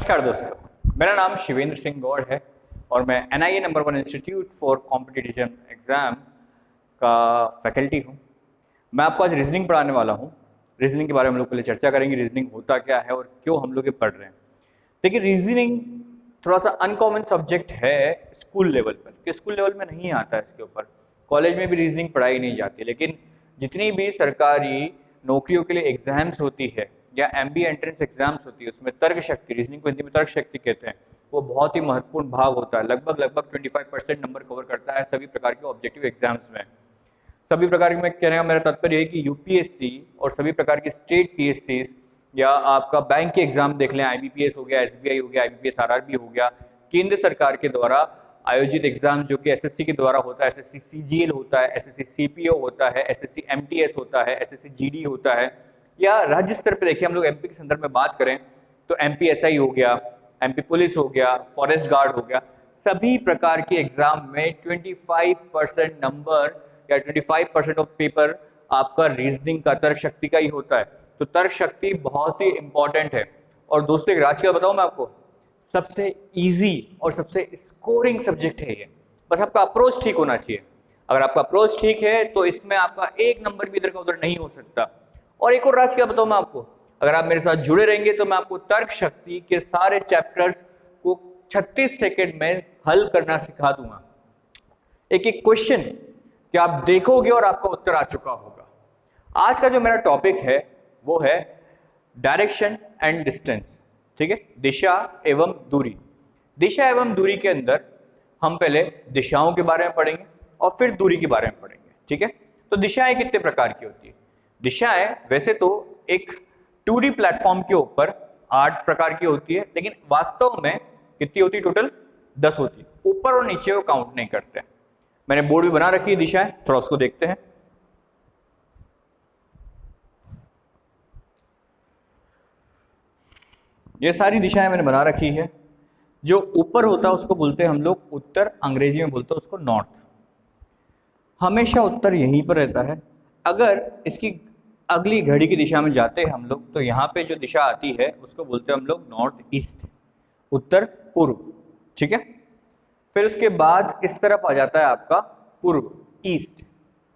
नमस्कार दोस्तों, मेरा नाम शिवेंद्र सिंह गौड़ है और मैं NIA number 1 institute for competition exam का फैकल्टी हूँ। मैं आपको आज रीजनिंग पढ़ाने वाला हूँ। रीजनिंग के बारे में हम लोग पहले चर्चा करेंगे, रीजनिंग होता क्या है और क्यों हम लोग ये पढ़ रहे हैं। देखिए, रीजनिंग थोड़ा सा अनकॉमन सब्जेक्ट है स्कूल लेवल पर, कि स्कूल लेवल में नहीं आता है इसके ऊपर। कॉलेज में भी रीजनिंग पढ़ाई नहीं जाती, लेकिन जितनी भी सरकारी नौकरियों के लिए एग्जाम्स होती है या MBA एंट्रेंस एग्जाम्स होती है, उसमें तर्क शक्ति, रीजनिंग को हिंदी में तर्क शक्ति कहते हैं, वो बहुत ही महत्वपूर्ण भाग होता है। लगभग 25% नंबर कवर करता है सभी प्रकार के ऑब्जेक्टिव एग्जाम्स में। सभी प्रकार में कहने का मेरा तात्पर्य है कि UPSC और सभी प्रकार की स्टेट PSCs या आपका बैंक के एग्जाम देख लें, IBPS हो गया, SBI हो गया, IBPS RRB हो गया, केंद्र सरकार के द्वारा आयोजित एग्जाम जो कि SSC के द्वारा होता है, SSC CGL होता है, SSC CPO होता है, SSC MTS होता है, SSC GD होता है, या राज्य स्तर पर देखिए हम लोग MP के संदर्भ में बात करें तो MP SI हो गया, MP पुलिस हो गया, फॉरेस्ट गार्ड हो गया। सभी प्रकार के एग्जाम में 25% नंबर या 25% ऑफ पेपर आपका रीजनिंग का, तर्क शक्ति का ही होता है। तो तर्क शक्ति बहुत ही इंपॉर्टेंट है। और दोस्तों, एक राज क्या बताऊं मैं आपको, सबसे इजी और सबसे स्कोरिंग सब्जेक्ट है ये। बस आपका अप्रोच ठीक होना चाहिए। अगर आपका अप्रोच ठीक है तो इसमें आपका एक नंबर भी इधर का उधर नहीं हो सकता। और एक और राज क्या बताऊं मैं आपको, अगर आप मेरे साथ जुड़े रहेंगे तो मैं आपको तर्क शक्ति के सारे चैप्टर्स को 36 सेकेंड में हल करना सिखा दूंगा। एक एक क्वेश्चन कि आप देखोगे और आपका उत्तर आ चुका होगा। आज का जो मेरा टॉपिक है वो है डायरेक्शन एंड डिस्टेंस। ठीक है, दिशा एवं दूरी। दिशा एवं दूरी के अंदर हम पहले दिशाओं के बारे में पढ़ेंगे और फिर दूरी के बारे में पढ़ेंगे। ठीक है, तो दिशाएं कितने प्रकार की होती है? दिशाएं वैसे तो एक 2D प्लेटफॉर्म के ऊपर 8 प्रकार की होती है, लेकिन वास्तव में कितनी होती है? टोटल 10 होती है। ऊपर और नीचे को काउंट नहीं करते। मैंने बोर्ड भी बना रखी है दिशाएं, थोड़ा उसको देखते हैं। ये सारी दिशाएं मैंने बना रखी है। जो ऊपर होता है उसको बोलते हैं हम लोग उत्तर, अंग्रेजी में बोलते हैं उसको नॉर्थ। हमेशा उत्तर यहीं पर रहता है। अगर इसकी अगली घड़ी की दिशा में जाते हैं हम लोग तो यहाँ पे जो दिशा आती है उसको बोलते हैं हम लोग नॉर्थ ईस्ट, उत्तर पूर्व। ठीक है, फिर उसके बाद इस तरफ आ जाता है आपका पूर्व, ईस्ट।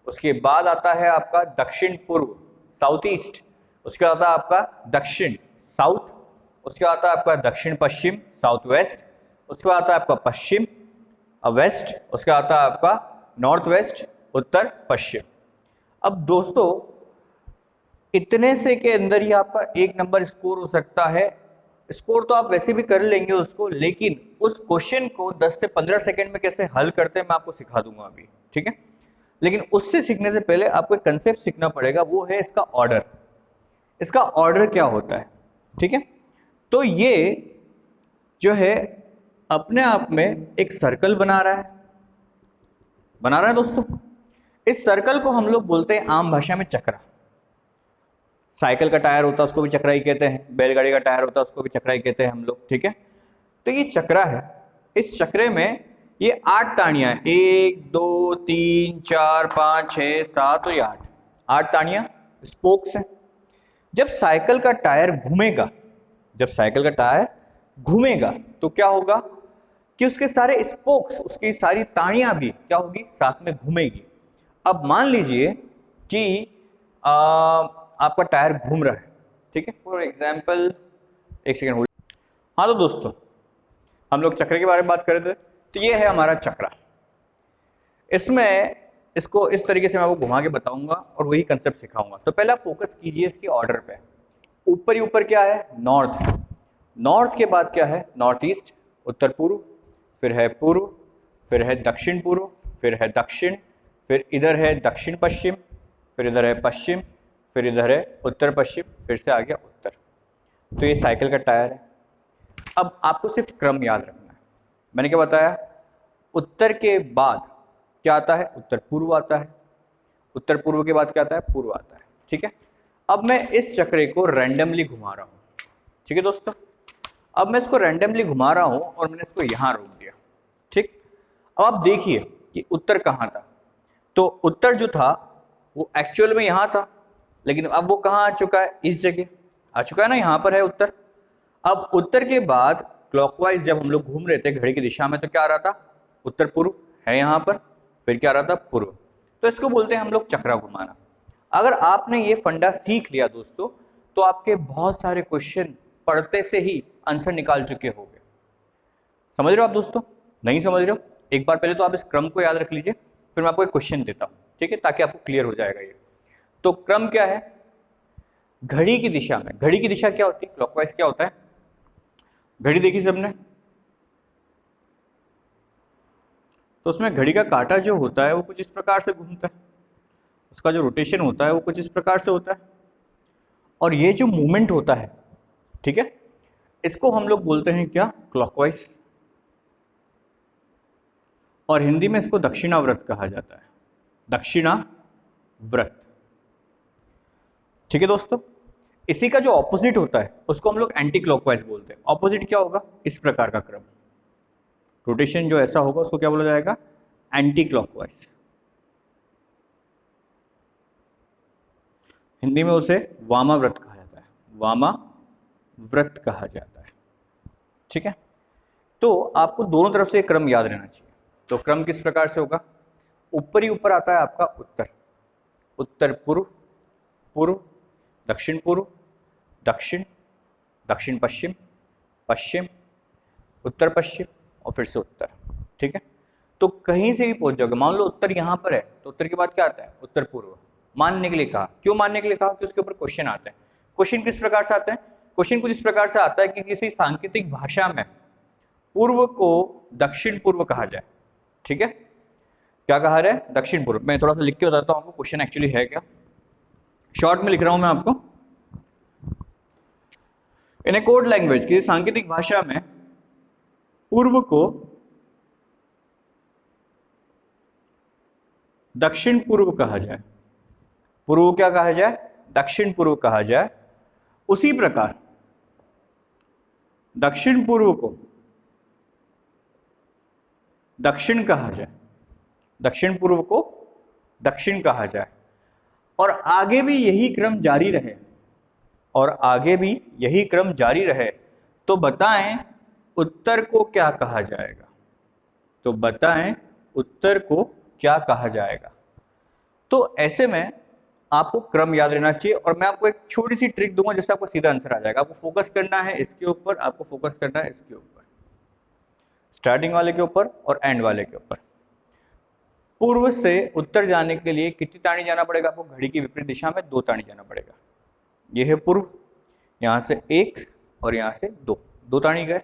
उसके बाद आता है आपका दक्षिण पूर्व, साउथ ईस्ट। उसके बाद आता है आपका दक्षिण, साउथ। उसके बाद आता है आपका दक्षिण पश्चिम, साउथ वेस्ट। उसके बाद आता है आपका पश्चिम, वेस्ट। उसके बाद आता है आपका नॉर्थ वेस्ट, उत्तर पश्चिम। अब दोस्तों, इतने से के अंदर ही आपका एक नंबर स्कोर हो सकता है। स्कोर तो आप वैसे भी कर लेंगे उसको, लेकिन उस क्वेश्चन को 10 से 15 सेकंड में कैसे हल करते हैं मैं आपको सिखा दूंगा अभी। ठीक है, लेकिन उससे सीखने से पहले आपको एक कंसेप्ट सीखना पड़ेगा, वो है इसका ऑर्डर। इसका ऑर्डर क्या होता है? ठीक है, तो ये जो है अपने आप में एक सर्कल बना रहा है दोस्तों। इस सर्कल को हम लोग बोलते हैं आम भाषा में चक्रा। साइकिल का टायर होता है उसको भी चक्रा ही कहते हैं, बैलगाड़ी का टायर होता है उसको भी चक्रा ही कहते हैं हम लोग। ठीक है, तो ये चक्रा है। इस चक्रे में ये 8 ताड़ियां, 1 2 3 4 5 6 7 और ये 8 ताड़ियां, स्पोक्स हैं। जब साइकिल का टायर घूमेगा तो क्या होगा कि उसके सारे स्पोक्स, उसकी सारी ताड़ियां भी क्या होगी? साथ में घूमेगी। अब मान लीजिए कि आपका टायर घूम रहा है। ठीक है, फॉर एग्जाम्पल, एक सेकेंड होल्ड। हाँ तो दोस्तों, हम लोग चक्र के बारे में बात कर रहे थे। तो ये है हमारा चक्रा। इसमें इसको इस तरीके से मैं आपको घुमा के बताऊंगा और वही कंसेप्ट सिखाऊंगा। तो पहले आप फोकस कीजिए इसके ऑर्डर पे। ऊपर ही ऊपर क्या है? नॉर्थ है। नॉर्थ के बाद क्या है? नॉर्थ ईस्ट, उत्तर पूर्व, फिर है पूर्व, फिर है दक्षिण पूर्व, फिर है दक्षिण, फिर इधर है दक्षिण पश्चिम, फिर इधर है पश्चिम, फिर इधर है उत्तर पश्चिम, फिर से आ गया उत्तर। तो ये साइकिल का टायर है। अब आपको सिर्फ क्रम याद रखना है। मैंने क्या बताया? उत्तर के बाद क्या आता है? उत्तर पूर्व आता है। उत्तर पूर्व के बाद क्या आता है? पूर्व आता है। ठीक है, अब मैं इस चक्रे को रैंडमली घुमा रहा हूं। ठीक है दोस्तों, अब मैं इसको रैंडमली घुमा रहा हूं और मैंने इसको यहां रोक दिया। ठीक, अब आप देखिए कि उत्तर कहां था। तो उत्तर जो था वो एक्चुअल में यहां था, लेकिन अब वो कहां आ चुका है? इस जगह आ चुका है ना, यहां पर है उत्तर। अब उत्तर के बाद क्लॉकवाइज जब हम लोग घूम रहे थे घड़ी की दिशा में तो क्या आ रहा था, उत्तर पूर्व है यहाँ पर, फिर क्या आ रहा था, पूर्व। तो इसको बोलते हैं हम लोग चक्रा घुमाना। अगर आपने ये फंडा सीख लिया दोस्तों तो आपके बहुत सारे क्वेश्चन पढ़ते से ही आंसर निकाल चुके होंगे। समझ रहे हो आप दोस्तों? नहीं समझ रहे हो? एक बार पहले तो आप इस क्रम को याद रख लीजिए, फिर मैं आपको एक क्वेश्चन देता हूं, ठीक है, ताकि आपको क्लियर हो जाएगा ये। तो क्रम क्या है, घड़ी की दिशा में, घड़ी की दिशा क्या होती है, क्लॉकवाइज क्या होता है, घड़ी देखी सबने, तो उसमें घड़ी का कांटा जो होता है वो कुछ इस प्रकार से घूमता है, उसका जो रोटेशन होता है वो कुछ इस प्रकार से होता है, और ये जो मूवमेंट होता है, ठीक है, इसको हम लोग बोलते हैं क्या, क्लॉकवाइज, और हिंदी में इसको दक्षिणाव्रत कहा जाता है, दक्षिणाव्रत। ठीक है दोस्तों, इसी का जो ऑपोजिट होता है उसको हम लोग एंटी क्लॉकवाइज बोलते हैं। ऑपोजिट क्या होगा, इस प्रकार का क्रम, रोटेशन जो ऐसा होगा उसको क्या बोला जाएगा, एंटी क्लॉकवाइज। हिंदी में उसे वामाव्रत कहा जाता है, वामाव्रत कहा जाता है। ठीक है, तो आपको दोनों तरफ से क्रम याद रहना चाहिए। तो क्रम किस प्रकार से होगा, ऊपर ही ऊपर आता है आपका उत्तर, उत्तर पूर्व, पूर्व दक्षिण पूर्व, दक्षिण, दक्षिण पश्चिम, पश्चिम, उत्तर पश्चिम, और फिर से उत्तर। ठीक है, तो कहीं से भी पहुंच जाओगे, मान लो उत्तर यहां पर है तो उत्तर के बाद क्या आता है, उत्तर पूर्व। मानने के लिए कहा, क्यों मानने के लिए कहा, कि उसके ऊपर क्वेश्चन आते हैं। क्वेश्चन किस प्रकार से आते हैं, क्वेश्चन कुछ इस प्रकार से आता है कि किसी सांकेतिक भाषा में पूर्व को दक्षिण पूर्व कहा जाए। ठीक है, क्या कहा जाए, दक्षिण पूर्व। मैं थोड़ा सा लिख के बताता हूं आपको क्वेश्चन एक्चुअली है क्या, शॉर्ट में लिख रहा हूं मैं आपको। इन ए कोड लैंग्वेज, की सांकेतिक भाषा में पूर्व को दक्षिण पूर्व कहा जाए, पूर्व क्या कहा जाए, दक्षिण पूर्व कहा जाए। उसी प्रकार दक्षिण पूर्व को दक्षिण कहा जाए, दक्षिण पूर्व को दक्षिण कहा जाए, और आगे भी यही क्रम जारी रहे, और आगे भी यही क्रम जारी रहे, तो बताएं उत्तर को क्या कहा जाएगा, तो बताएं उत्तर को क्या कहा जाएगा। तो ऐसे में आपको क्रम याद रहना चाहिए, और मैं आपको एक छोटी सी ट्रिक दूंगा जिससे आपको सीधा आंसर आ जाएगा। आपको फोकस करना है इसके ऊपर, आपको फोकस करना है इसके ऊपर, स्टार्टिंग वाले के ऊपर और एंड वाले के ऊपर। पूर्व से उत्तर जाने के लिए कितनी ताणी जाना पड़ेगा आपको, घड़ी की विपरीत दिशा में 2 ताणी जाना पड़ेगा। ये है पूर्व, यहां से 1 और यहां से 2 ताणी गए।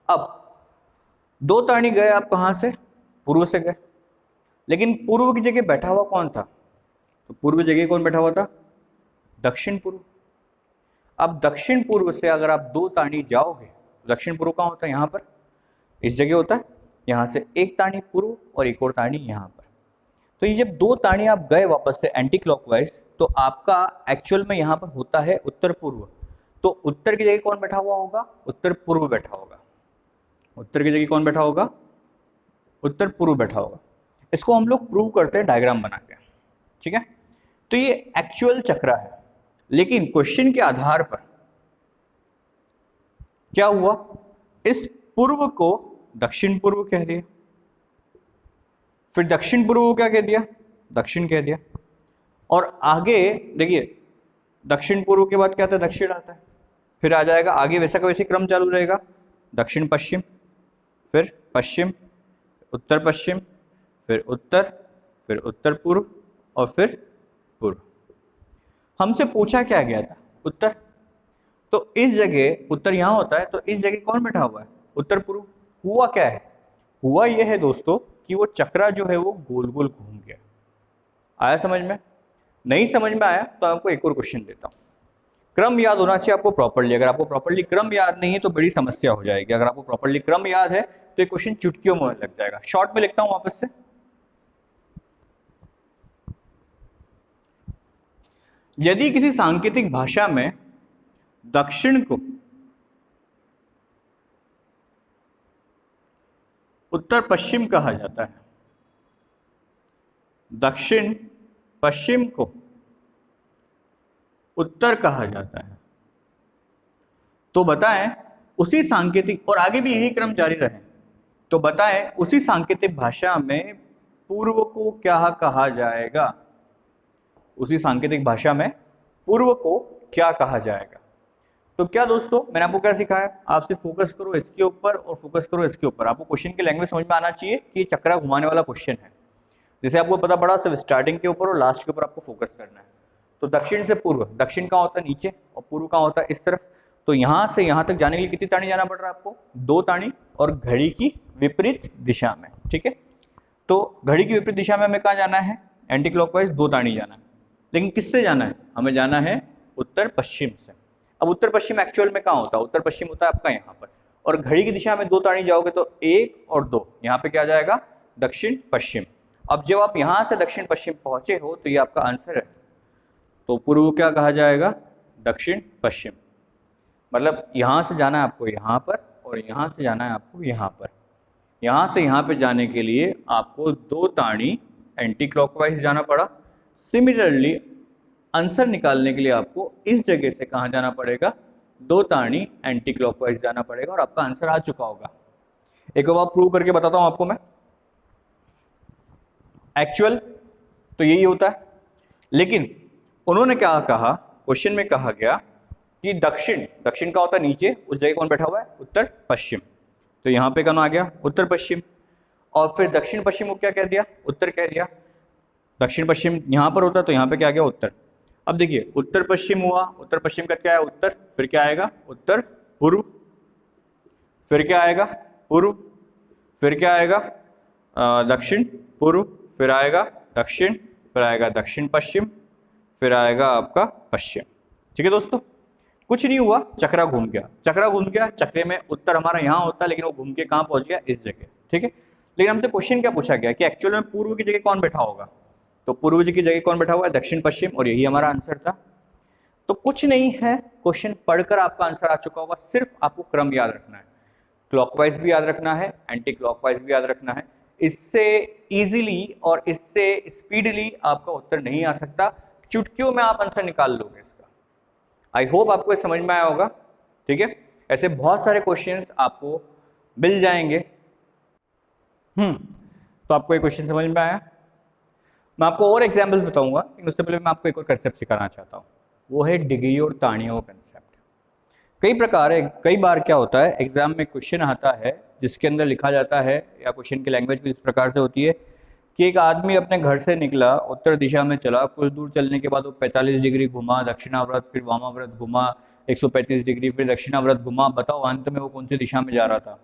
अब 2 ताणी गए आप कहां से, पूर्व से गए, लेकिन पूर्व की जगह बैठा हुआ कौन था, तो पूर्व जगह कौन बैठा हुआ था, दक्षिण पूर्व। अब दक्षिण पूर्व से अगर आप 2 ताणी जाओगे, दक्षिण पूर्व कहां होता है, यहां पर इस जगह होता है, यहां से 1 ताणी पूर्व और 1 और ताणी यहां पर। तो ये जब 2 ताणी आप गए वापस से एंटी क्लॉकवाइज, तो आपका एक्चुअल में यहां पर होता है उत्तर पूर्व। तो उत्तर की जगह कौन बैठा हुआ होगा, उत्तर पूर्व बैठा होगा, उत्तर की जगह कौन बैठा होगा, उत्तर पूर्व बैठा होगा। इसको हम लोग प्रूव करते हैं डायग्राम बना के। ठीक है, तो ये एक्चुअल चक्रा है, लेकिन क्वेश्चन के आधार पर क्या हुआ, इस पूर्व को दक्षिण पूर्व कह दिया, फिर दक्षिण पूर्व को क्या कह दिया, दक्षिण कह दिया, और आगे देखिए दक्षिण पूर्व के बाद क्या आता है, दक्षिण आता है, फिर आ जाएगा आगे वैसा का वैसे क्रम चालू रहेगा, दक्षिण पश्चिम, फिर पश्चिम, उत्तर पश्चिम, फिर उत्तर पूर्व, और फिर पूर्व। हमसे पूछा क्या गया था, उत्तर, तो इस जगह उत्तर यहां होता है, तो इस जगह कौन बैठा हुआ है, उत्तर पूर्व। हुआ क्या है, हुआ यह है दोस्तों कि वो चक्रा जो है वो गोल गोल घूम गया। आया समझ में? नहीं समझ में आया तो आपको एक और क्वेश्चन देता हूं। क्रम याद होना चाहिए आपको प्रॉपर्ली, अगर आपको प्रॉपर्ली क्रम याद नहीं है तो बड़ी समस्या हो जाएगी। अगर आपको प्रॉपर्ली क्रम याद है तो ये क्वेश्चन चुटकियों में लग जाएगा। शॉर्ट में लिखता हूं वापस से, यदि किसी सांकेतिक भाषा में दक्षिण को उत्तर पश्चिम कहा जाता है, दक्षिण पश्चिम को उत्तर कहा जाता है, तो बताएं उसी सांकेतिक, और आगे भी यही क्रम जारी रहे, तो बताएं उसी सांकेतिक भाषा में पूर्व को क्या कहा जाएगा? उसी सांकेतिक भाषा में पूर्व को क्या कहा जाएगा? तो क्या दोस्तों, मैंने आपको क्या सिखाया? आपसे फोकस करो इसके ऊपर और फोकस करो इसके ऊपर। आपको क्वेश्चन की लैंग्वेज समझ में आना चाहिए कि ये चक्रा घुमाने वाला क्वेश्चन है। जैसे आपको पता पड़ा, सिर्फ स्टार्टिंग के ऊपर और लास्ट के ऊपर आपको फोकस करना है। तो दक्षिण से पूर्व, दक्षिण कहाँ होता है? नीचे, और पूर्व कहाँ होता है? इस तरफ। तो यहाँ से यहाँ तक जाने के लिए कितनी ताणी जाना पड़ रहा है आपको? 2 ताणी, और घड़ी की विपरीत दिशा में। ठीक है, तो घड़ी की विपरीत दिशा में हमें कहाँ जाना है? एंटी क्लॉकवाइज 2 ताणी जाना है। लेकिन किससे जाना है? हमें जाना है उत्तर पश्चिम से। अब उत्तर पश्चिम एक्चुअल में कहाँ होता है? उत्तर पश्चिम होता है आपका यहाँ पर, और घड़ी की दिशा में 2 ताणी जाओगे तो 1 और 2, यहाँ पे क्या जाएगा? दक्षिण पश्चिम। अब जब आप यहाँ से दक्षिण पश्चिम पहुंचे हो तो ये आपका आंसर है। तो पूर्व क्या कहा जाएगा? दक्षिण पश्चिम। मतलब यहाँ से जाना है आपको यहाँ पर, और यहाँ से जाना है आपको यहाँ पर। यहाँ से यहाँ पे जाने के लिए आपको 2 ताणी एंटी क्लॉकवाइज जाना पड़ा। सिमिलरली आंसर निकालने के लिए आपको इस जगह से कहाँ जाना पड़ेगा? 2 ताणी एंटी क्लॉकवाइज जाना पड़ेगा, और आपका आंसर आ चुका होगा। एक बार प्रूव करके बताता हूँ आपको मैं। एक्चुअल तो यही होता है, लेकिन उन्होंने क्या कहा? क्वेश्चन में कहा गया कि दक्षिण, दक्षिण का होता है नीचे, उस जगह कौन बैठा हुआ है? उत्तर पश्चिम। तो यहाँ पे कौन आ गया? उत्तर पश्चिम। और फिर दक्षिण पश्चिम को क्या कह दिया? उत्तर कह दिया। दक्षिण पश्चिम यहाँ पर होता तो यहाँ पे क्या आ गया? उत्तर। अब देखिए, उत्तर पश्चिम हुआ, उत्तर पश्चिम का क्या है? उत्तर। फिर क्या आएगा? उत्तर पूर्व। फिर क्या आएगा? पूर्व। फिर क्या आएगा? दक्षिण पूर्व। फिर आएगा दक्षिण। फिर आएगा दक्षिण पश्चिम। फिर आएगा आपका पश्चिम। ठीक है दोस्तों, कुछ नहीं हुआ, चक्रा घूम गया। चक्रा घूम गया, चक्रे में उत्तर हमारा यहाँ होता है, लेकिन वो घूम के कहाँ पहुंच गया? इस जगह। ठीक है, लेकिन हमसे क्वेश्चन क्या पूछा गया कि एक्चुअल में पूर्व की जगह कौन बैठा होगा? तो पूर्व जी की जगह कौन बैठा हुआ है? दक्षिण पश्चिम, और यही हमारा आंसर था। तो कुछ नहीं है, क्वेश्चन पढ़कर आपका आंसर आ चुका होगा। सिर्फ आपको क्रम याद रखना है, क्लॉकवाइज भी याद रखना है, एंटी क्लॉकवाइज भी याद रखना है। इससे इजीली और इससे स्पीडली आपका उत्तर नहीं आ सकता। चुटकियों में आप आंसर निकाल लोगे इसका। आई होप आपको समझ में आया होगा। ठीक है, ऐसे बहुत सारे क्वेश्चंस आपको मिल जाएंगे। तो आपको ये क्वेश्चन समझ में आया? मैं आपको और एग्जांपल्स बताऊंगा, लेकिन उससे पहले मैं आपको एक और कंसेप्ट सिखाना चाहता हूँ। वो है डिग्री और ताणियों का कंसेप्ट। कई बार क्या होता है, एग्जाम में क्वेश्चन आता है जिसके अंदर लिखा जाता है, या क्वेश्चन की लैंग्वेज भी इस प्रकार से होती है कि एक आदमी अपने घर से निकला, उत्तर दिशा में चला, कुछ दूर चलने के बाद वो 45 डिग्री घुमा, दक्षिणाव्रत, फिर वामाव्रत घुमा 135 डिग्री, फिर दक्षिणाव्रत घुमा। बताओ अंत में वो कौन सी दिशा में जा रहा था?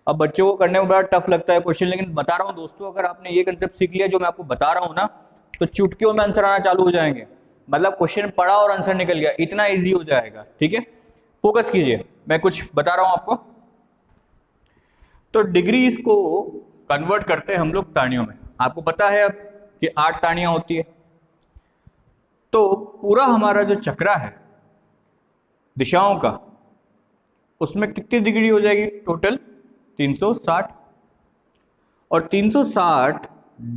अब बच्चों को करने में बड़ा टफ लगता है क्वेश्चन, लेकिन बता रहा हूँ दोस्तों, अगर आपने ये कंसेप्ट सीख लिया जो मैं आपको बता रहा हूँ ना, तो चुटकियों में आंसर आना चालू हो जाएंगे। मतलब क्वेश्चन पढ़ा और आंसर निकल गया, इतना ईजी हो जाएगा। ठीक है, फोकस कीजिए, मैं कुछ बता रहा हूं आपको। तो डिग्रीज को कन्वर्ट करते हैं हम लोग ताणियों में। आपको पता है अब कि 8 ताणियां होती है। तो पूरा हमारा जो चक्रा है दिशाओं का, उसमें कितनी डिग्री हो जाएगी? टोटल 360। और 360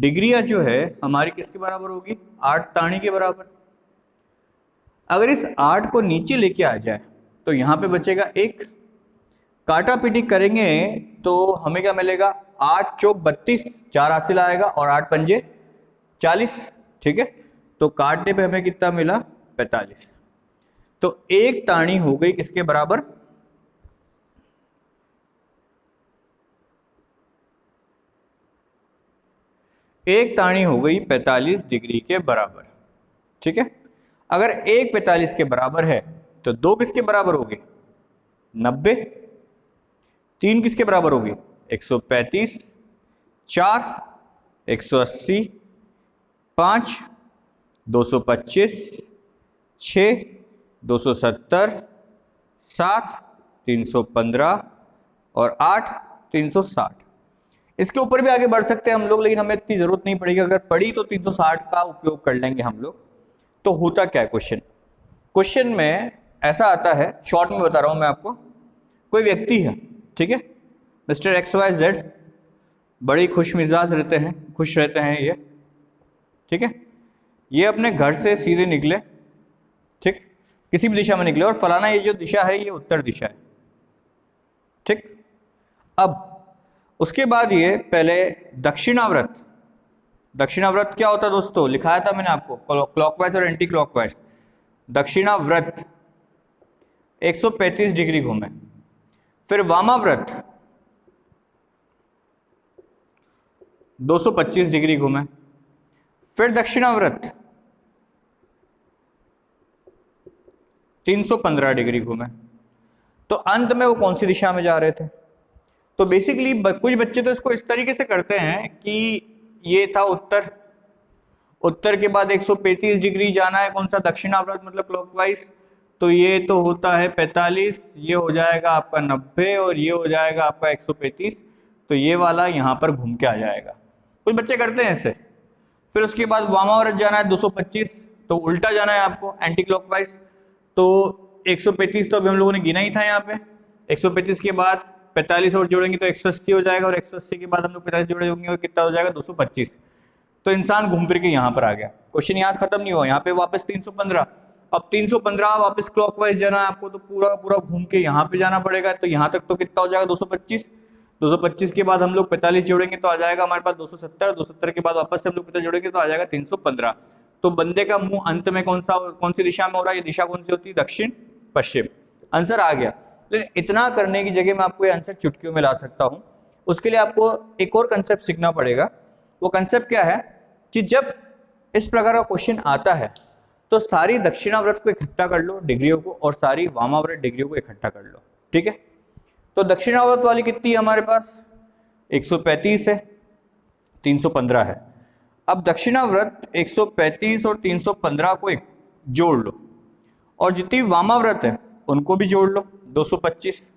डिग्रियां जो है हमारी किसके बराबर होगी? 8 ताणी के बराबर। अगर इस 8 को नीचे लेके आ जाए तो यहां पे बचेगा 1। काटा पीटी करेंगे तो हमें क्या मिलेगा? 8 चौक 32, 4 हासिल आएगा, और 8 पंजे 40। ठीक है, तो काटने पे हमें कितना मिला? 45। तो एक ताणी हो गई किसके बराबर? एक ताणी हो गई 45 डिग्री के बराबर। ठीक है, अगर एक 45 के बराबर है तो 2 किसके बराबर होगी? 90। 3 किसके बराबर होगी? 135। 4 180। 5 225। 6 270। 7 315, और 8 360। इसके ऊपर भी आगे बढ़ सकते हैं हम लोग, लेकिन हमें इतनी जरूरत नहीं पड़ेगी। अगर पड़ी तो 360 का उपयोग कर लेंगे हम लोग। तो होता क्या है क्वेश्चन में ऐसा आता है, शॉर्ट में बता रहा हूं मैं आपको। कोई व्यक्ति है, ठीक है, मिस्टर XYZ, बड़ी खुश मिजाज रहते हैं, खुश रहते हैं ये। ठीक है, ये अपने घर से सीधे निकले, ठीक, किसी भी दिशा में निकले, और फलाना ये जो दिशा है ये उत्तर दिशा है। ठीक। अब उसके बाद ये पहले दक्षिणाव्रत, दक्षिणाव्रत क्या होता है दोस्तों, लिखाया था मैंने आपको क्लॉकवाइज और एंटी क्लॉकवाइज। दक्षिणाव्रत 135 डिग्री घूमे, फिर वामाव्रत 225 डिग्री घूमे, फिर दक्षिणाव्रत 315 डिग्री घूमे। तो अंत में वो कौन सी दिशा में जा रहे थे? तो बेसिकली कुछ बच्चे तो इसको इस तरीके से करते हैं कि ये था उत्तर, उत्तर के बाद 135 डिग्री जाना है, कौन सा, दक्षिणाव्रत मतलब क्लॉकवाइज, तो ये तो होता है 45, ये हो जाएगा आपका 90 और ये हो जाएगा आपका 135, तो ये वाला यहाँ पर घूम के आ जाएगा। कुछ बच्चे करते हैं ऐसे। फिर उसके बाद वामाव्रत जाना है 225, तो उल्टा जाना है आपको, एंटी क्लॉकवाइज। तो 135 तो अभी हम लोगों ने गिना ही था यहाँ पे, 135 के बाद 45 और जोड़ेंगे तो 180 हो जाएगा, और 180 के बाद हम लोग 45 जोड़े होंगे और कितना हो जाएगा, 225। तो इंसान घूम फिर के यहाँ पर आ गया। क्वेश्चन यहाँ खत्म नहीं हुआ, यहाँ पे वापस 315। अब 315 वापस क्लॉकवाइज जाना है आपको, तो पूरा पूरा घूम के यहाँ पे जाना पड़ेगा। तो यहाँ तक तो कितना हो जाएगा, 225। 225 के बाद हम लोग 45 जोड़ेंगे तो आ जाएगा हमारे पास 270। 270 के बाद वापस से हम लोग 50 जोड़ेंगे तो आ जाएगा 315। तो बंदे का मुंह अंत में कौन सी दिशा में हो रहा है, ये दिशा कौन सी होती है, दक्षिण पश्चिम। आंसर आ गया। लेकिन इतना करने की जगह मैं आपको ये आंसर चुटकियों में ला सकता हूं। उसके लिए आपको एक और कंसेप्ट सीखना पड़ेगा। वो कंसेप्ट क्या है कि जब इस प्रकार का क्वेश्चन आता है तो सारी दक्षिणाव्रत को इकट्ठा कर लो डिग्रियों को, और सारी वामाव्रत डिग्रियों को इकट्ठा कर लो। ठीक है, तो दक्षिणाव्रत वाली कितनी है हमारे पास, 135 है, 315 है। अब दक्षिणाव्रत 135 और 315 को जोड़ लो, और जितनी वामाव्रत है उनको भी जोड़ लो, 225।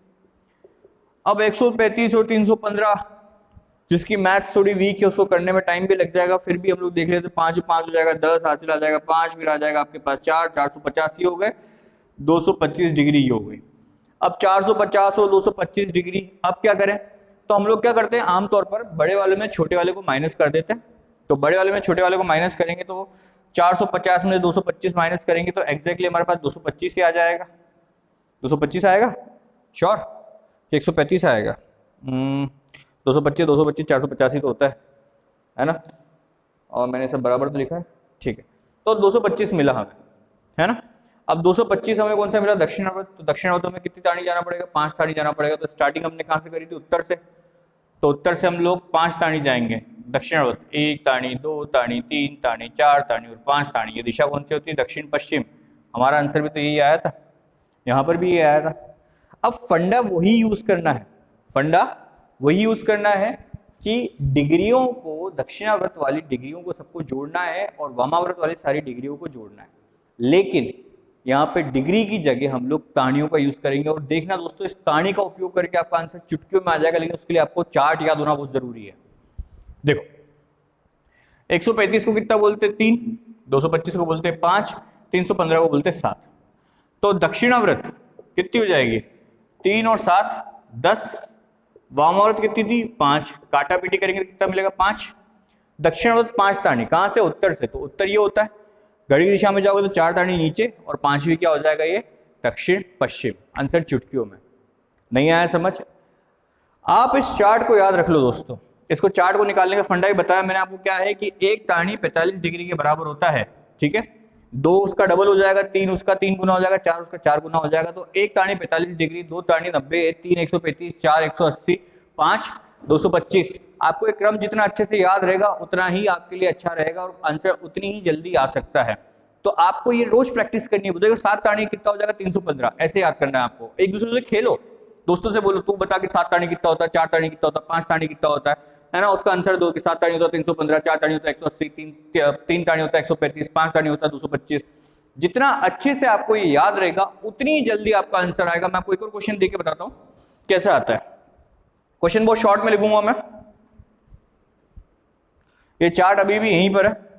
अब 135 और 315, जिसकी मैथ्स थोड़ी वीक है उसको करने में टाइम भी लग जाएगा, फिर भी हम लोग देख लेते हैं। 5 5 हो जाएगा 10, हासिल आ जाएगा 5, फिर आ जाएगा आपके पास 4, 450 ही हो गए, 225 डिग्री ही हो गई। अब 450 और 225 डिग्री, अब क्या करें? तो हम लोग क्या करते हैं, आमतौर पर बड़े वाले में छोटे वाले को माइनस कर देते हैं। तो बड़े वाले में छोटे वाले को माइनस करेंगे तो 450 में 225 माइनस करेंगे तो एग्जैक्टली हमारे पास 225 ही आ जाएगा। 225 आएगा श्योर, 135 आएगा? 225 225 485 तो होता है ना? और मैंने सब बराबर तो लिखा है, ठीक है। तो 225 मिला हमें, है ना? अब 225 हमें कौन सा मिला, दक्षिणाव्रत। तो दक्षिणाव्रत में कितनी ताड़ी जाना पड़ेगा, 5 ताड़ी जाना पड़ेगा। तो स्टार्टिंग हमने कहां से करी थी, उत्तर से। तो उत्तर से हम लोग 5 ताड़ी जाएंगे दक्षिणाव्रत, 1 ताड़ी 2 ताड़ी 3 ताड़ी 4 ताड़ी और 5 ताड़ी। ये दिशा कौन सी होती है, दक्षिण पश्चिम। हमारा आंसर भी तो यही आया था, यहाँ पर भी ये आया था। अब फंडा वही यूज करना है, फंडा वही यूज करना है कि डिग्रियों को, दक्षिणाव्रत वाली डिग्रियों को सबको जोड़ना है और वामाव्रत वाली सारी डिग्रियों को जोड़ना है। लेकिन यहाँ पे डिग्री की जगह हम लोग ताड़ियों का यूज करेंगे। और देखना दोस्तों, इस ताड़ी का उपयोग करके आपका आंसर चुटकियों में आ जाएगा, लेकिन उसके लिए आपको चार्ट याद होना बहुत जरूरी है। देखो 135 को कितना बोलते हैं, 3, 225 को बोलते हैं 5, 315 को बोलते हैं 7। तो दक्षिणाव्रत कितनी हो जाएगी, 3 और 7 10। वामाव्रत कितनी थी, 5, काटा पीटी करेंगे तो कितना मिलेगा, 5। दक्षिणाव्रत 5 ताड़ी, कहां से, उत्तर से। तो उत्तर ये होता है, घड़ी की दिशा में जाओगे तो 4 ताड़ी नीचे और 5वीं क्या हो जाएगा, ये दक्षिण पश्चिम। आंसर चुटकियों में। नहीं आया समझ? आप इस चार्ट को याद रख लो दोस्तों। इसको चार्ट को निकालने का फंडा भी बताया मैंने आपको, क्या है कि एक ताड़ी 45 डिग्री के बराबर होता है। ठीक है, 2 उसका डबल हो जाएगा, 3 उसका 3 गुना हो जाएगा, 4 उसका 4 गुना हो जाएगा। तो एक ताड़ी 45 डिग्री, 2 ताड़ी 90, 3 135, 4 180, 5 225। आपको एक क्रम जितना अच्छे से याद रहेगा उतना ही आपके लिए अच्छा रहेगा और आंसर उतनी ही जल्दी आ सकता है। तो आपको ये रोज प्रैक्टिस करनी है। देखो 7 ताड़ी कितना हो जाएगा, 315, ऐसे याद करना है आपको। एक दूसरे से खेलो, दोस्तों से बोलो, तू बता कि 7 ताड़ी कितना होता है, 4 ताड़ी कितना होता है, 5 ताड़ी कितना होता है ना? उसका आंसर दो कि 7 ताड़ी होता है 315, 4 ताड़ी होता है 180, 3 ताड़ी होता है 135, 5 ताड़ी होता है 225। जितना अच्छे से आपको ये याद रहेगा उतनी जल्दी आपका आंसर आएगा। मैं आपको एक और क्वेश्चन देके बताता हूं कैसे आता है। क्वेश्चन बहुत शॉर्ट में लिखूंगा मैं, ये चार्ट अभी भी यहीं पर है।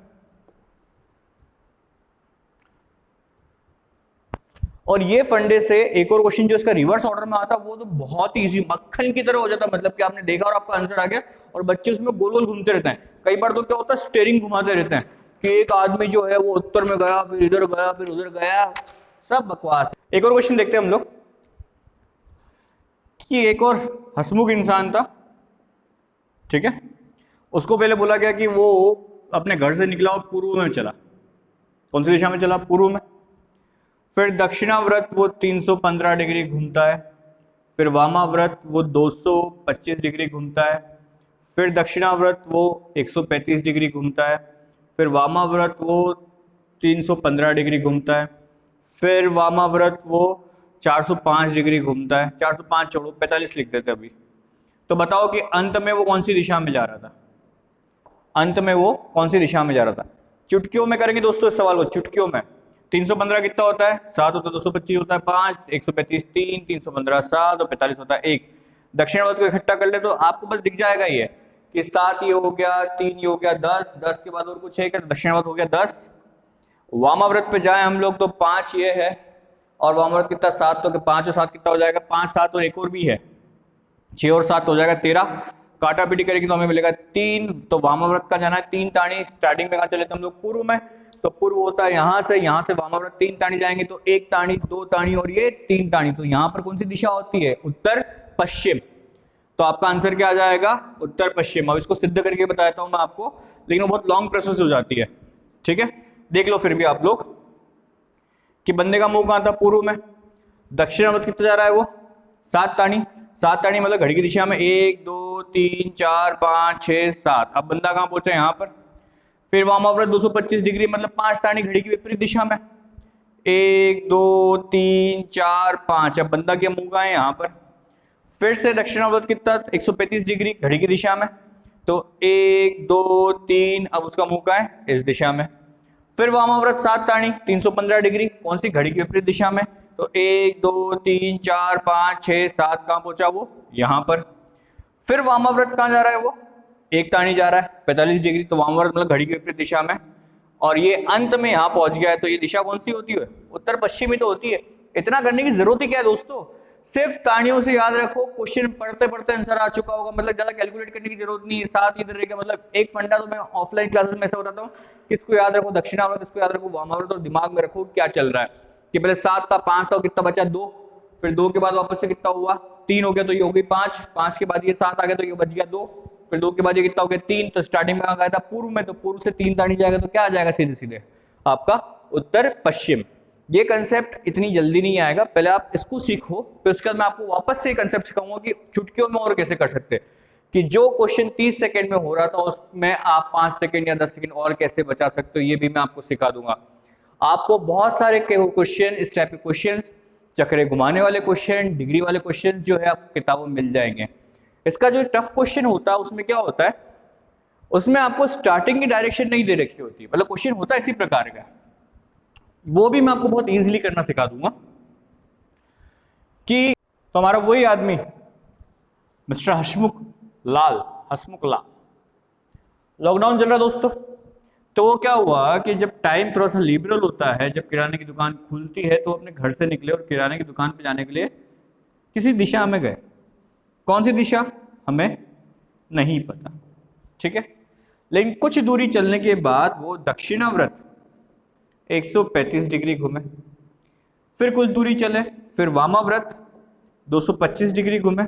और ये फंडे से एक और क्वेश्चन जो इसका रिवर्स ऑर्डर में आता, वो तो बहुत ही इजी, मक्खन की तरह हो जाता। मतलब कि आपने देखा और आपका आंसर आ गया, और बच्चे उसमें गोल गोल घूमते रहते हैं। कई बार तो क्या होता है, स्टेयरिंग घुमाते रहते हैं कि एक आदमी जो है वो उत्तर में गया, फिर इधर गया, फिर उधर गया, सब बकवास। एक और क्वेश्चन देखते हैं हम लोग कि एक और हंसमुख इंसान था, ठीक है, उसको पहले बोला गया कि वो अपने घर से निकला और पूर्व में चला। कौन सी दिशा में चला? पूर्व में। फिर दक्षिणाव्रत वो 315 डिग्री घूमता है। फिर वामाव्रत वो 225 डिग्री घूमता है। फिर दक्षिणाव्रत वो 135 डिग्री घूमता है। फिर वामाव्रत वो 315 डिग्री घूमता है। फिर वामाव्रत वो 405 डिग्री घूमता है। 405 छोड़ो, 45 लिख देते अभी। तो बताओ कि अंत में वो कौन सी दिशा में जा रहा था? अंत में वो कौन सी दिशा में जा रहा था? चुटकियों में करेंगे दोस्तों इस सवाल को, चुटकियों में। 315 कितना होता है? 7 होता है, 225 होता है 5, 135 3, 315 7 और 45 होता है 1। दक्षिणावर्त को इकट्ठा कर ले तो आपको बस दिख जाएगा ये कि 7 ये हो गया, 3 ये हो गया, 10, 10 के बाद और कुछ है क्या? दक्षिणावर्त हो गया 10। वामाव्रत पे जाए हम लोग तो 5 ये है, और वामाव्रत कितना? 7, तो 5 और 7 कितना हो जाएगा? 5 7 और एक और भी है, 6 और 7 हो जाएगा 13। काटा पीटी करेगी तो हमें मिलेगा 3। तो वामाव्रत का जाना है 3 टाणी। स्टार्टिंग में कहाँ चले थे हम लोग? पूर्व में। तो पूर्व होता है यहाँ से वामाव्रत 3 टाणी जाएंगे तो 1 टाणी, 2 टाणी और ये 3 टाणी। तो यहाँ पर कौन सी दिशा होती है? उत्तर पश्चिम। तो आपका आंसर क्या आ जाएगा? उत्तर पश्चिम। अब इसको सिद्ध करके बताता हूं मैं आपको, लेकिन वो बहुत लॉन्ग प्रोसेस हो जाती है, ठीक है। देख लो फिर भी आप लोग कि बंदे का मुंह कहां था? पूर्व में। दक्षिणावर्त कितना जा रहा है वो? 7 टाणी। 7 टाणी मतलब घड़ी की दिशा में 1 2 3 4 5 6 7। अब बंदा कहां पहुंचा? यहां पर। फिर वामाव्रत 225 डिग्री मतलब 5 टाणी घड़ी की विपरीत दिशा में, 1 2 3 4 5। अब बंदा के मुंह का है यहां पर। फिर से दक्षिणावर्त कितना? 135 डिग्री घड़ी की दिशा में, तो 1 2 3। अब उसका मुंह का है? इस दिशा में। फिर वामाव्रत 7 टाणी 315 डिग्री, कौन सी? घड़ी की विपरीत दिशा में, तो 1 2 3 4 5 6 7। कहां पहुंचा वो? यहां पर। फिर वामाव्रत कहां जा रहा है वो? 1 टाणी जा रहा है 45 डिग्री, तो वामाव्रत मतलब घड़ी की विपरीत दिशा में, और ये अंत में यहां पहुंच गया है। तो ये दिशा कौन सी होती है? उत्तर पश्चिमी तो होती है। इतना करने की जरूरत ही क्या है दोस्तों? सिर्फ टाणियों से याद रखो, क्वेश्चन पढ़ते पढ़ते आंसर आ चुका होगा, मतलब ज्यादा कैलकुलेट करने की जरूरत नहीं है। साथ इधर रहेगा, मतलब एक फंडा तो मैं ऑफलाइन क्लासेस में ऐसा बताता हूँ, किसको याद रखो? दक्षिणावर्त, इसको याद रखो वामाव्रत, और दिमाग में रखो क्या चल रहा है कि पहले 7 था, 5 था, कितना बचा? 2। फिर 2 के बाद वापस से कितना हुआ? 3 हो गया, तो ये हो गई 5। 5 के बाद ये 7 आ गया, तो ये बच गया 2। फिर 2 के बाद ये कितना हो गया? 3। तो स्टार्टिंग में कहां गया था? पूर्व में। तो पूर्व से 3 टाणी जाएगा तो क्या आ जाएगा? सीधे सीधे आपका उत्तर पश्चिम। ये कंसेप्ट इतनी जल्दी नहीं आएगा, पहले आप इसको सीखो, फिर उसके बाद मैं आपको वापस से कंसेप्ट सिखाऊंगा कि चुटकियों में और कैसे कर सकते हैं, कि जो क्वेश्चन 30 सेकंड में हो रहा था उसमें आप 5 सेकंड या 10 सेकंड और कैसे बचा सकते हो, ये भी मैं आपको सिखा दूंगा। आपको बहुत सारे क्वेश्चन, इस टाइप के क्वेश्चन, चक्रे घुमाने वाले क्वेश्चन, डिग्री वाले क्वेश्चन जो है आपको किताबों में मिल जाएंगे। इसका जो टफ क्वेश्चन होता है उसमें क्या होता है, उसमें आपको स्टार्टिंग की डायरेक्शन नहीं दे रखी होती, मतलब क्वेश्चन होता है इसी प्रकार का, वो भी मैं आपको बहुत इजीली करना सिखा दूंगा। कि तो हमारा वही आदमी मिस्टर हसमुख लाल लॉकडाउन चल रहा दोस्तों, तो वो क्या हुआ कि जब टाइम थोड़ा सा लिबरल होता है, जब किराने की दुकान खुलती है, तो अपने घर से निकले और किराने की दुकान पे जाने के लिए किसी दिशा में गए। कौन सी दिशा हमें नहीं पता, ठीक है, लेकिन कुछ दूरी चलने के बाद वो दक्षिणाव्रत 135 डिग्री घूमे। फिर कुछ दूरी चले, फिर वामाव्रत 225 डिग्री घूमे।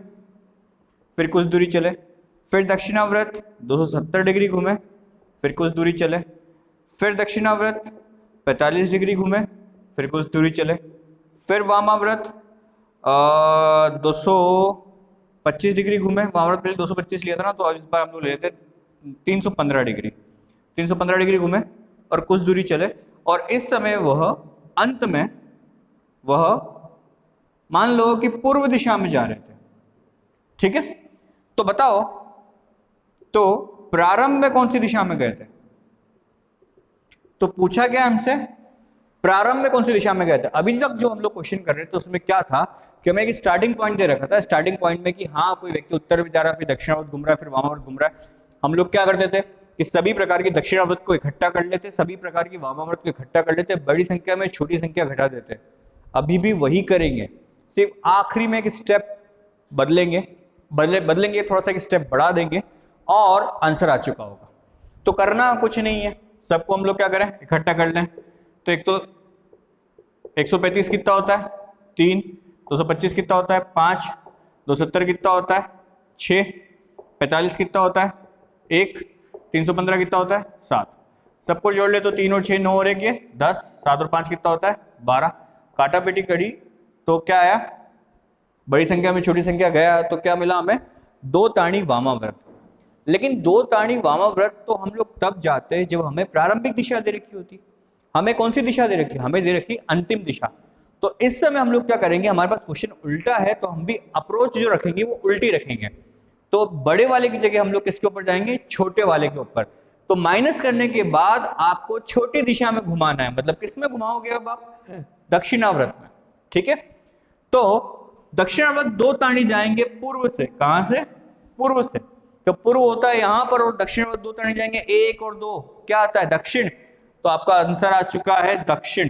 फिर कुछ दूरी चले, फिर दक्षिणाव्रत 270 डिग्री घूमे। फिर कुछ दूरी चले, फिर दक्षिणाव्रत 45 डिग्री घूमे। फिर कुछ दूरी चले, फिर वामाव्रत 225 डिग्री घूमे। वामाव्रत पहले 225 लिया था ना, तो इस बार हम लोग ले लेते 315 डिग्री। 315 डिग्री घूमे और कुछ दूरी चले, और इस समय वह अंत में वह मान लो कि पूर्व दिशा में जा रहे थे, ठीक है। तो बताओ, तो प्रारंभ में कौन सी दिशा में गए थे? तो पूछा गया हमसे प्रारंभ में कौन सी दिशा में गए थे। अभी तक जो हम लोग क्वेश्चन कर रहे थे उसमें क्या था कि हमें एक स्टार्टिंग पॉइंट दे रखा था, स्टार्टिंग पॉइंट में कि हाँ कोई व्यक्ति उत्तर में जा रहा है, फिर दक्षिणावर्त घूम रहा है, फिर वामावर्त घूम रहा है। हम लोग क्या करते थे कि सभी प्रकार की दक्षिणावर्त को इकट्ठा कर लेते, सभी प्रकार की वामावर्त को इकट्ठा कर लेते, बड़ी संख्या में छोटी संख्या घटा देते। अभी भी वही करेंगे, सिर्फ आखिरी में एक स्टेप बदलेंगे, थोड़ा सा एक स्टेप बढ़ा देंगे और आंसर आ चुका होगा। तो करना कुछ नहीं है, सबको हम लोग क्या करें, इकट्ठा कर लें। तो एक तो 135 कितना होता है 3, 225 कितना होता है 5, 270 कितना होता है 6, 45 कितना होता है 1, 315 कितना होता है 7, सबको जोड़ ले तो 3 और 6 9 और 1 ये 10, 7 और 5 कितना होता है 12, काटा पेटी कड़ी तो क्या आया, बड़ी संख्या में छोटी संख्या गया तो क्या मिला हमें 2 ताणी वामाव्रत। लेकिन 2 ताणी वामाव्रत तो हम लोग तब जाते हैं जब हमें प्रारंभिक दिशा दे रखी होती। हमें कौन सी दिशा दे रखी, हमें दे रखी अंतिम दिशा। तो इस समय हम लोग क्या करेंगे, हमारे पास क्वेश्चन उल्टा है तो हम भी अप्रोच जो रखेंगे वो उल्टी रखेंगे। तो बड़े वाले की जगह हम लोग किसके ऊपर जाएंगे, छोटे वाले के ऊपर। तो माइनस करने के बाद आपको छोटी दिशा में घुमाना है, मतलब किस में घुमाओगे अब आप, दक्षिणाव्रत में। ठीक है, तो दक्षिणाव्रत 2 ताणी जाएंगे पूर्व से, कहां से, पूर्व से। तो पूर्व होता है यहां पर और दक्षिणाव्रत 2 ताणी जाएंगे 1 और 2, क्या आता है दक्षिण। तो आपका आंसर आ चुका है दक्षिण।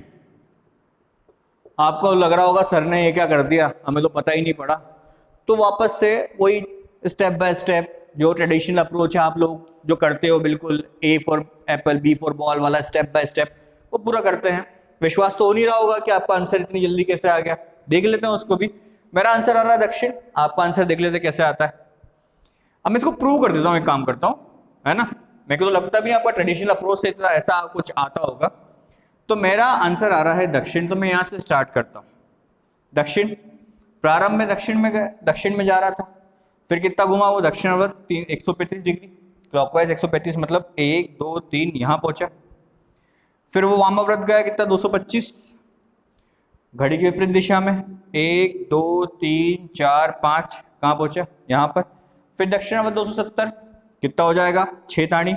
आपको लग रहा होगा सर ने ये क्या कर दिया, हमें तो पता ही नहीं पड़ा। तो वापस से वही स्टेप बाय स्टेप जो ट्रेडिशनल अप्रोच है आप लोग जो करते हो, बिल्कुल A for Apple B for ball वाला स्टेप बाय स्टेप वो पूरा करते हैं। विश्वास तो हो नहीं रहा होगा कि आपका आंसर इतनी जल्दी कैसे आ गया, देख लेते हैं उसको भी। मेरा आंसर आ रहा है दक्षिण, आपका आंसर देख लेते कैसे आता है। अब मैं इसको प्रूव कर देता हूँ, एक काम करता हूँ, है ना, मेरे को तो लगता भी आपका ट्रेडिशनल अप्रोच से इतना ऐसा कुछ आता होगा। तो मेरा आंसर आ रहा है दक्षिण, तो मैं यहां से स्टार्ट करता हूं। दक्षिण, प्रारंभ में दक्षिण में गए, दक्षिण में जा रहा था, फिर कितना घुमा वो दक्षिणावर्त 135 डिग्री क्लॉकवाइज, 135 मतलब 1 2 3 यहां पहुंचा। फिर वो वामाव्रत गया कितना 225 घड़ी की विपरीत दिशा में, 1 2 3 4 5 कहां पहुंचा यहां पर। फिर दक्षिणावर्त 270 कितना हो जाएगा 6 ताणी,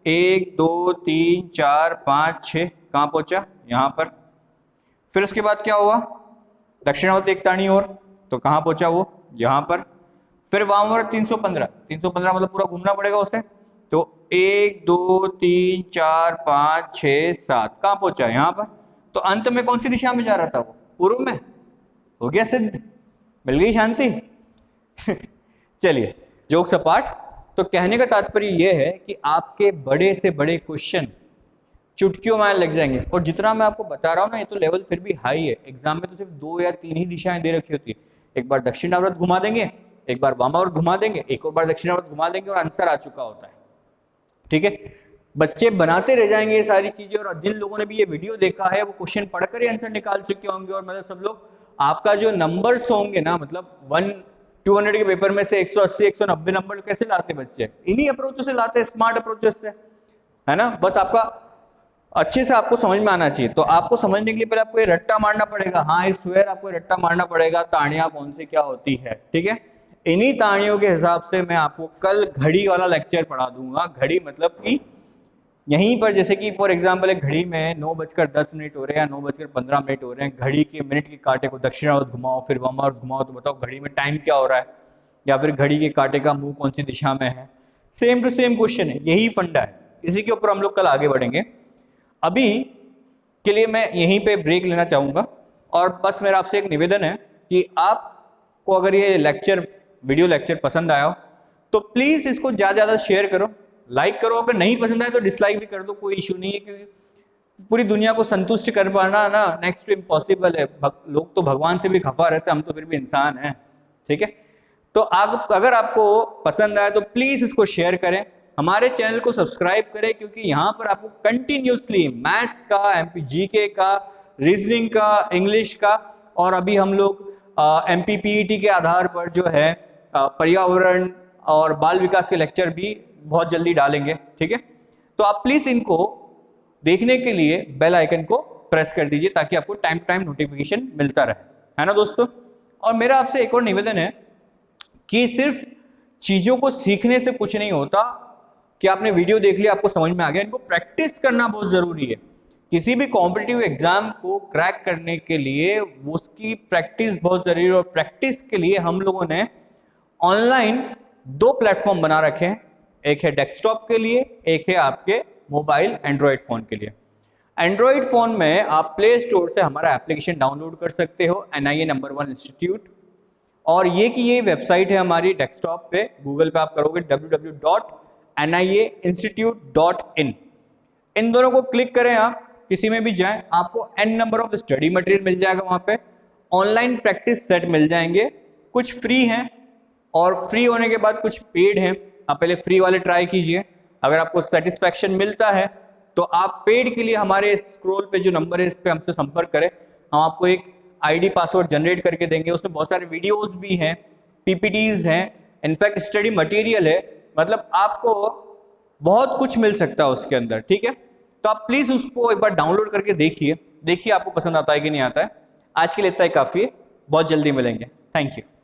1 2 3 4 5 6 कहां पहुंचा यहां पर। फिर उसके बाद क्या हुआ, दक्षिणावर्त 1 ताणी और, तो कहां पहुंचा वो यहां पर। फिर वामावर्त 315 मतलब पूरा घूमना पड़ेगा उसे, तो 1 2 3 4 5 6 7 कहां पहुंचा यहां पर। तो अंत में कौन सी दिशा में जा रहा था वो, पूर्व में। हो गया सिद्ध, मिल गई शांति। चलिए जोक सपाट। तो कहने का तात्पर्य यह है कि आपके बड़े से बड़े क्वेश्चन चुटकियों में लग जाएंगे। और जितना मैं आपको बता रहा हूँ ना, ये तो लेवल फिर भी हाई है। एग्जाम में तो सिर्फ 2 या 3 ही दिशाएं दे रखी होती है, एक बार दक्षिणावर्त घुमा देंगे, एक बार वामावर्त घुमा देंगे, एक और बार दक्षिणावर्त घुमा देंगे और आंसर आ चुका होता है। ठीक है, बच्चे बनाते रह जाएंगे ये सारी चीजें। और जिन लोगों ने भी ये वीडियो देखा है वो क्वेश्चन पढ़कर ही आंसर निकाल चुके होंगे। और मतलब सब लोग आपका जो नंबर्स होंगे ना, मतलब 200 के पेपर में से 180 190 नंबर कैसे लाते बच्चे, इन्हीं अप्रोचों से लाते, स्मार्ट अप्रोचेस से, है ना। बस आपका अच्छे से आपको समझ में आना चाहिए। तो आपको समझने के लिए पहले आपको ये रट्टा मारना पड़ेगा, हाँ इस स्वेर आपको रट्टा मारना पड़ेगा, ताड़ियां कौन से क्या होती है। ठीक है, इन्हीं ताड़ियों के हिसाब से मैं आपको कल घड़ी वाला लेक्चर पढ़ा दूंगा। घड़ी मतलब कि यहीं पर जैसे कि फॉर एग्जांपल एक घड़ी में 9:10 हो रहे हैं या 9:15 हो रहे हैं, घड़ी के मिनट के कांटे को दक्षिणावर्त घुमाओ फिर वामावर्त घुमाओ, तो बताओ घड़ी में टाइम क्या हो रहा है, या फिर घड़ी के कांटे का मुंह कौन सी दिशा में है। सेम टू सेम क्वेश्चन है, यही फंडा है, इसी के ऊपर हम लोग कल आगे बढ़ेंगे। अभी के लिए मैं यहीं पे ब्रेक लेना चाहूंगा। और बस मेरा आपसे एक निवेदन है कि आपको अगर ये लेक्चर वीडियो लेक्चर पसंद आया हो तो प्लीज इसको ज्यादा ज्यादा शेयर करो, लाइक करो। अगर नहीं पसंद आए तो डिसलाइक भी कर दो, कोई इशू नहीं है, क्योंकि पूरी दुनिया को संतुष्ट कर पाना ना नेक्स्ट टू इम्पॉसिबल है। लोग तो भगवान से भी खफा रहते हैं, हम तो फिर भी इंसान हैं। ठीक है, तो अगर आपको पसंद आए तो प्लीज इसको शेयर करें, हमारे चैनल को सब्सक्राइब करें, क्योंकि यहाँ पर आपको कंटिन्यूसली मैथ्स का, MP GK का, रीजनिंग का, इंग्लिश का, और अभी हम लोग MP PET के आधार पर जो है पर्यावरण और बाल विकास के लेक्चर भी बहुत जल्दी डालेंगे। ठीक है, तो आप प्लीज इनको देखने के लिए बेल आइकन को प्रेस कर दीजिए ताकि आपको टाइम टू टाइम नोटिफिकेशन मिलता रहे, है ना दोस्तों। और मेरा आपसे एक और निवेदन है कि सिर्फ चीजों को सीखने से कुछ नहीं होता कि आपने वीडियो देख लिया आपको समझ में आ गया, इनको प्रैक्टिस करना बहुत जरूरी है। किसी भी कॉम्पिटिटिव एग्जाम को क्रैक करने के लिए उसकी प्रैक्टिस बहुत जरूरी है। और प्रैक्टिस के लिए हम लोगों ने ऑनलाइन 2 प्लेटफॉर्म बना रखे हैं, एक है डेस्कटॉप के लिए, एक है आपके मोबाइल एंड्रॉइड फोन के लिए। एंड्रॉइड फोन में आप प्ले स्टोर से हमारा एप्लीकेशन डाउनलोड कर सकते हो, NIA नंबर 1 इंस्टीट्यूट। और ये वेबसाइट है हमारी डेस्कटॉप पे, गूगल पे आप करोगे www.niainstitute.in। इन दोनों को क्लिक करें, आप किसी में भी जाएं, आपको n number of study material मिल जाएगा, वहां पे ऑनलाइन प्रैक्टिस सेट मिल जाएंगे, कुछ फ्री हैं और फ्री होने के बाद कुछ पेड हैं, आप पहले फ्री वाले ट्राई कीजिए। अगर आपको सेटिस्फैक्शन मिलता है तो आप पेड के लिए हमारे स्क्रॉल पे जो नंबर है इस पे हमसे संपर्क करें, हम आपको एक आईडी पासवर्ड जनरेट करके देंगे। उसमें बहुत सारे वीडियोस भी हैं, पीपीटीज हैं, इनफैक्ट स्टडी मटेरियल है, मतलब आपको बहुत कुछ मिल सकता है उसके अंदर। ठीक है, तो आप प्लीज उसको एक बार डाउनलोड करके देखिए, देखिए आपको पसंद आता है कि नहीं आता है। आज के लिए इतना ही काफी है, बहुत जल्दी मिलेंगे। Thank you.